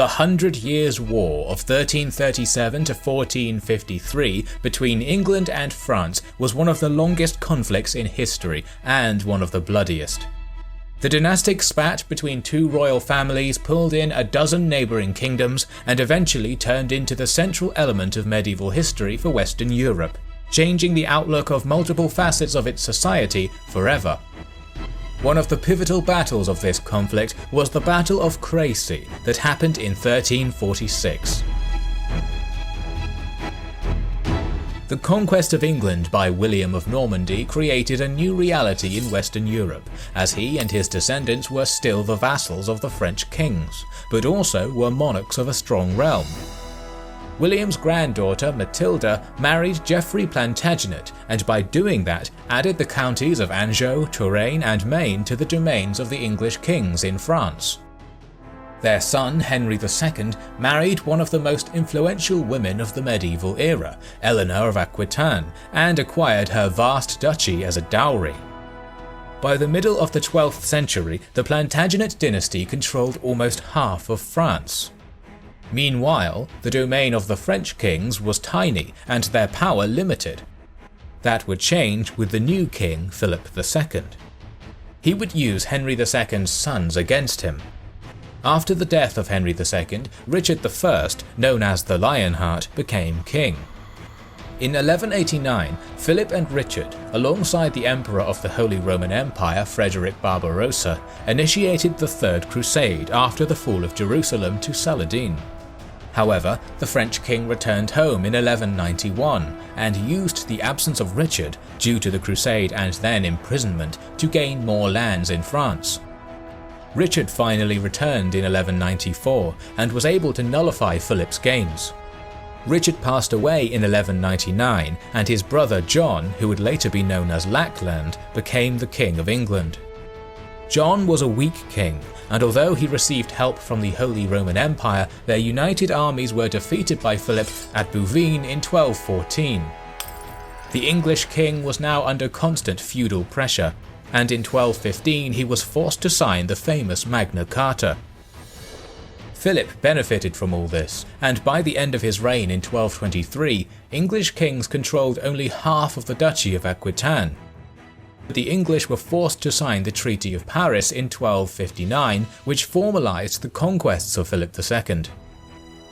The 100 Years' War of 1337 to 1453 between England and France was one of the longest conflicts in history and one of the bloodiest. The dynastic spat between two royal families pulled in a dozen neighbouring kingdoms and eventually turned into the central element of medieval history for Western Europe, changing the outlook of multiple facets of its society forever. One of the pivotal battles of this conflict was the Battle of Crecy that happened in 1346. The conquest of England by William of Normandy created a new reality in Western Europe, as he and his descendants were still the vassals of the French kings, but also were monarchs of a strong realm. William's granddaughter Matilda married Geoffrey Plantagenet, and by doing that added the counties of Anjou, Touraine and Maine to the domains of the English kings in France. Their son Henry II married one of the most influential women of the medieval era, Eleanor of Aquitaine, and acquired her vast duchy as a dowry. By the middle of the 12th century, the Plantagenet dynasty controlled almost half of France. Meanwhile, the domain of the French kings was tiny and their power limited. That would change with the new king, Philip II. He would use Henry II's sons against him. After the death of Henry II, Richard I, known as the Lionheart, became king. In 1189, Philip and Richard, alongside the Emperor of the Holy Roman Empire, Frederick Barbarossa, initiated the Third Crusade after the fall of Jerusalem to Saladin. However, the French king returned home in 1191 and used the absence of Richard, due to the crusade and then imprisonment, to gain more lands in France. Richard finally returned in 1194 and was able to nullify Philip's gains. Richard passed away in 1199 and his brother John, who would later be known as Lackland, became the King of England. John was a weak king, and although he received help from the Holy Roman Empire, their united armies were defeated by Philip at Bouvines in 1214. The English king was now under constant feudal pressure, and in 1215 he was forced to sign the famous Magna Carta. Philip benefited from all this, and by the end of his reign in 1223, English kings controlled only half of the Duchy of Aquitaine. The English were forced to sign the Treaty of Paris in 1259, which formalised the conquests of Philip II.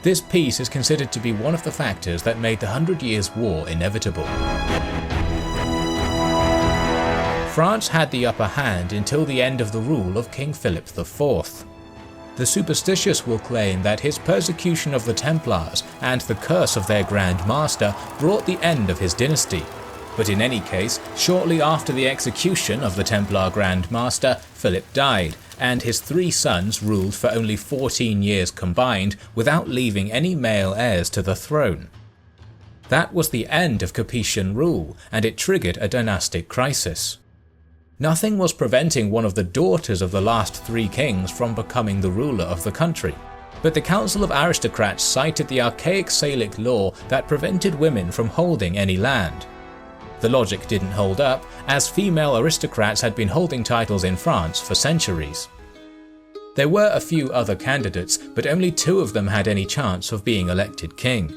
This peace is considered to be one of the factors that made the 100 Years' War inevitable. France had the upper hand until the end of the rule of King Philip IV. The superstitious will claim that his persecution of the Templars and the curse of their Grand Master brought the end of his dynasty. But in any case, shortly after the execution of the Templar Grand Master, Philip died, and his three sons ruled for only 14 years combined without leaving any male heirs to the throne. That was the end of Capetian rule, and it triggered a dynastic crisis. Nothing was preventing one of the daughters of the last three kings from becoming the ruler of the country, but the Council of Aristocrats cited the archaic Salic law that prevented women from holding any land. The logic didn't hold up, as female aristocrats had been holding titles in France for centuries. There were a few other candidates, but only two of them had any chance of being elected king.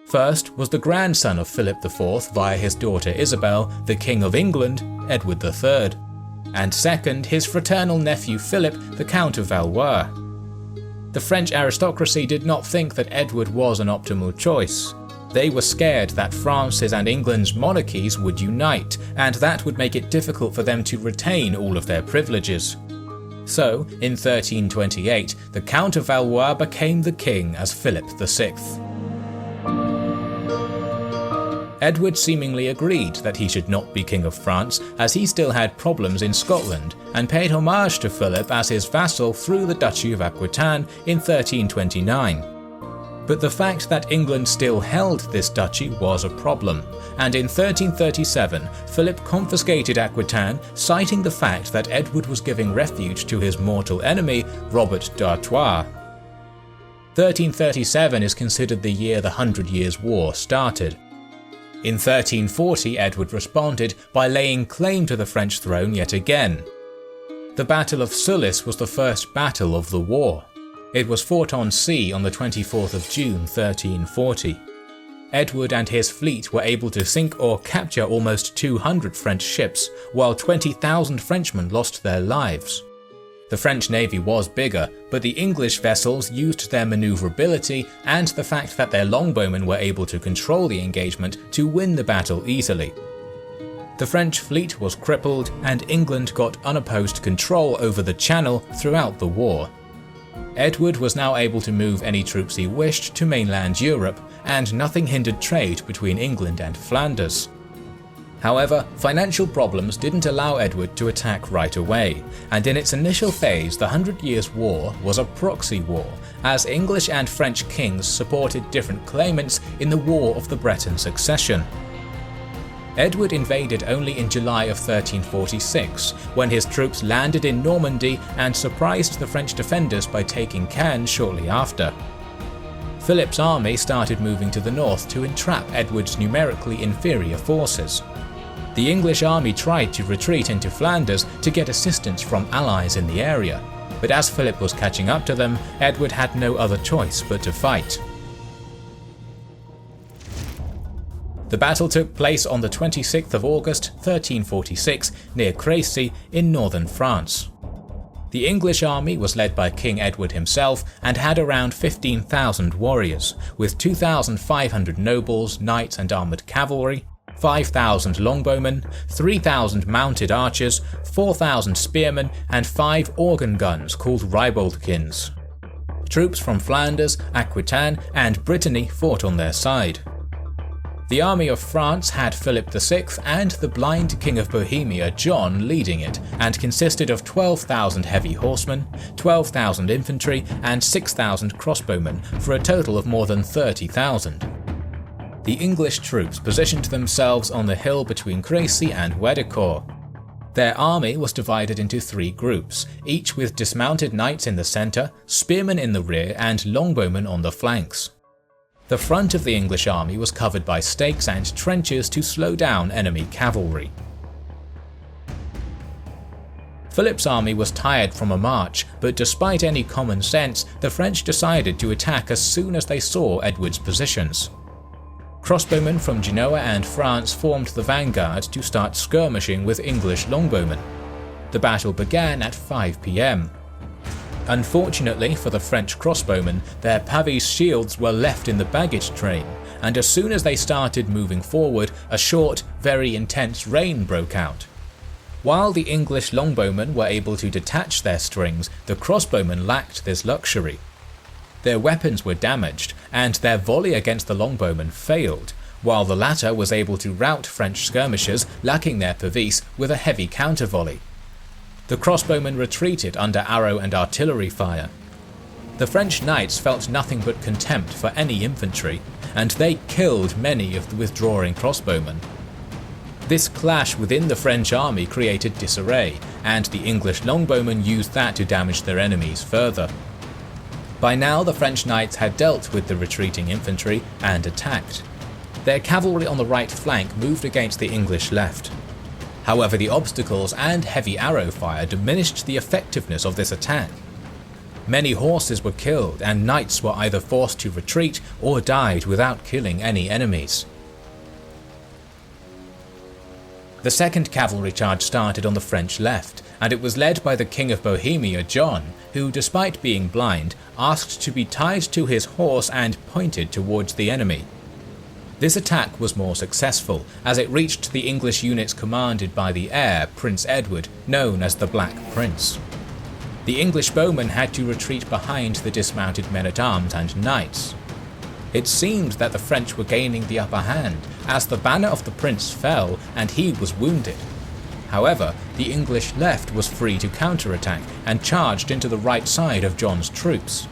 First was the grandson of Philip IV via his daughter Isabel, the King of England, Edward III, and second his fraternal nephew Philip, the Count of Valois. The French aristocracy did not think that Edward was an optimal choice. They were scared that France's and England's monarchies would unite, and that would make it difficult for them to retain all of their privileges. So, in 1328, the Count of Valois became the king as Philip VI. Edward seemingly agreed that he should not be King of France, as he still had problems in Scotland, and paid homage to Philip as his vassal through the Duchy of Aquitaine in 1329. But the fact that England still held this duchy was a problem, and in 1337 Philip confiscated Aquitaine, citing the fact that Edward was giving refuge to his mortal enemy, Robert d'Artois. 1337 is considered the year the 100 Years' War started. In 1340 Edward responded by laying claim to the French throne yet again. The Battle of Sulis was the first battle of the war. It was fought on sea on the 24th of June 1340. Edward and his fleet were able to sink or capture almost 200 French ships, while 20,000 Frenchmen lost their lives. The French navy was bigger, but the English vessels used their maneuverability and the fact that their longbowmen were able to control the engagement to win the battle easily. The French fleet was crippled, and England got unopposed control over the Channel throughout the war. Edward was now able to move any troops he wished to mainland Europe, and nothing hindered trade between England and Flanders. However, financial problems didn't allow Edward to attack right away, and in its initial phase the 100 Years' War was a proxy war, as English and French kings supported different claimants in the War of the Breton Succession. Edward invaded only in July of 1346, when his troops landed in Normandy and surprised the French defenders by taking Caen shortly after. Philip's army started moving to the north to entrap Edward's numerically inferior forces. The English army tried to retreat into Flanders to get assistance from allies in the area, but as Philip was catching up to them, Edward had no other choice but to fight. The battle took place on the 26th of August 1346 near Crecy in northern France. The English army was led by King Edward himself and had around 15,000 warriors, with 2,500 nobles, knights and armoured cavalry, 5,000 longbowmen, 3,000 mounted archers, 4,000 spearmen and 5 organ guns called ribaldkins. Troops from Flanders, Aquitaine and Brittany fought on their side. The army of France had Philip VI and the blind King of Bohemia John leading it, and consisted of 12,000 heavy horsemen, 12,000 infantry and 6,000 crossbowmen, for a total of more than 30,000. The English troops positioned themselves on the hill between Crecy and Wedicourt. Their army was divided into 3 groups, each with dismounted knights in the centre, spearmen in the rear and longbowmen on the flanks. The front of the English army was covered by stakes and trenches to slow down enemy cavalry. Philip's army was tired from a march, but despite any common sense, the French decided to attack as soon as they saw Edward's positions. Crossbowmen from Genoa and France formed the vanguard to start skirmishing with English longbowmen. The battle began at 5 p.m. Unfortunately for the French crossbowmen, their pavise shields were left in the baggage train, and as soon as they started moving forward, a short, very intense rain broke out. While the English longbowmen were able to detach their strings, the crossbowmen lacked this luxury. Their weapons were damaged, and their volley against the longbowmen failed, while the latter was able to rout French skirmishers lacking their pavise with a heavy counter-volley. The crossbowmen retreated under arrow and artillery fire. The French knights felt nothing but contempt for any infantry, and they killed many of the withdrawing crossbowmen. This clash within the French army created disarray, and the English longbowmen used that to damage their enemies further. By now the French knights had dealt with the retreating infantry and attacked. Their cavalry on the right flank moved against the English left. However, the obstacles and heavy arrow fire diminished the effectiveness of this attack. Many horses were killed, and knights were either forced to retreat or died without killing any enemies. The second cavalry charge started on the French left, and it was led by the King of Bohemia John, who, despite being blind, asked to be tied to his horse and pointed towards the enemy. This attack was more successful, as it reached the English units commanded by the heir, Prince Edward, known as the Black Prince. The English bowmen had to retreat behind the dismounted men-at-arms and knights. It seemed that the French were gaining the upper hand, as the banner of the prince fell and he was wounded. However, the English left was free to counterattack and charged into the right side of John's troops.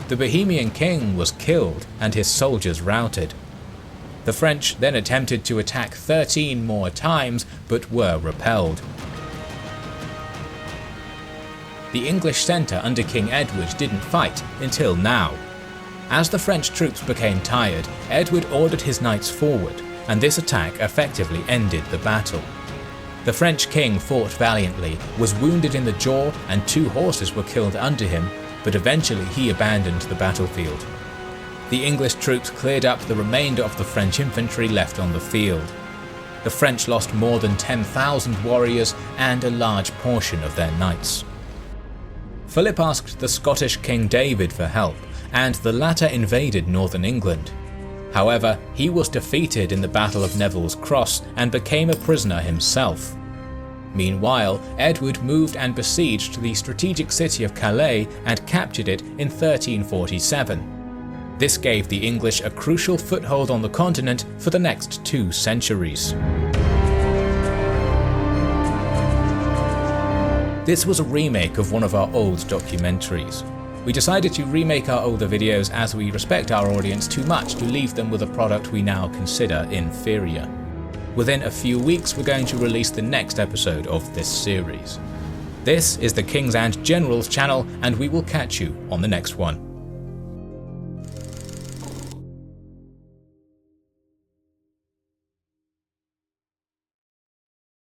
The Bohemian king was killed and his soldiers routed. The French then attempted to attack 13 more times, but were repelled. The English centre under King Edward didn't fight until now. As the French troops became tired, Edward ordered his knights forward, and this attack effectively ended the battle. The French king fought valiantly, was wounded in the jaw, and 2 horses were killed under him, but eventually he abandoned the battlefield. The English troops cleared up the remainder of the French infantry left on the field. The French lost more than 10,000 warriors and a large portion of their knights. Philip asked the Scottish King David for help, and the latter invaded northern England. However, he was defeated in the Battle of Neville's Cross and became a prisoner himself. Meanwhile, Edward moved and besieged the strategic city of Calais and captured it in 1347. This gave the English a crucial foothold on the continent for the next 2 centuries. This was a remake of one of our old documentaries. We decided to remake our older videos as we respect our audience too much to leave them with a product we now consider inferior. Within a few weeks we're going to release the next episode of this series. This is the Kings and Generals channel, and we will catch you on the next one.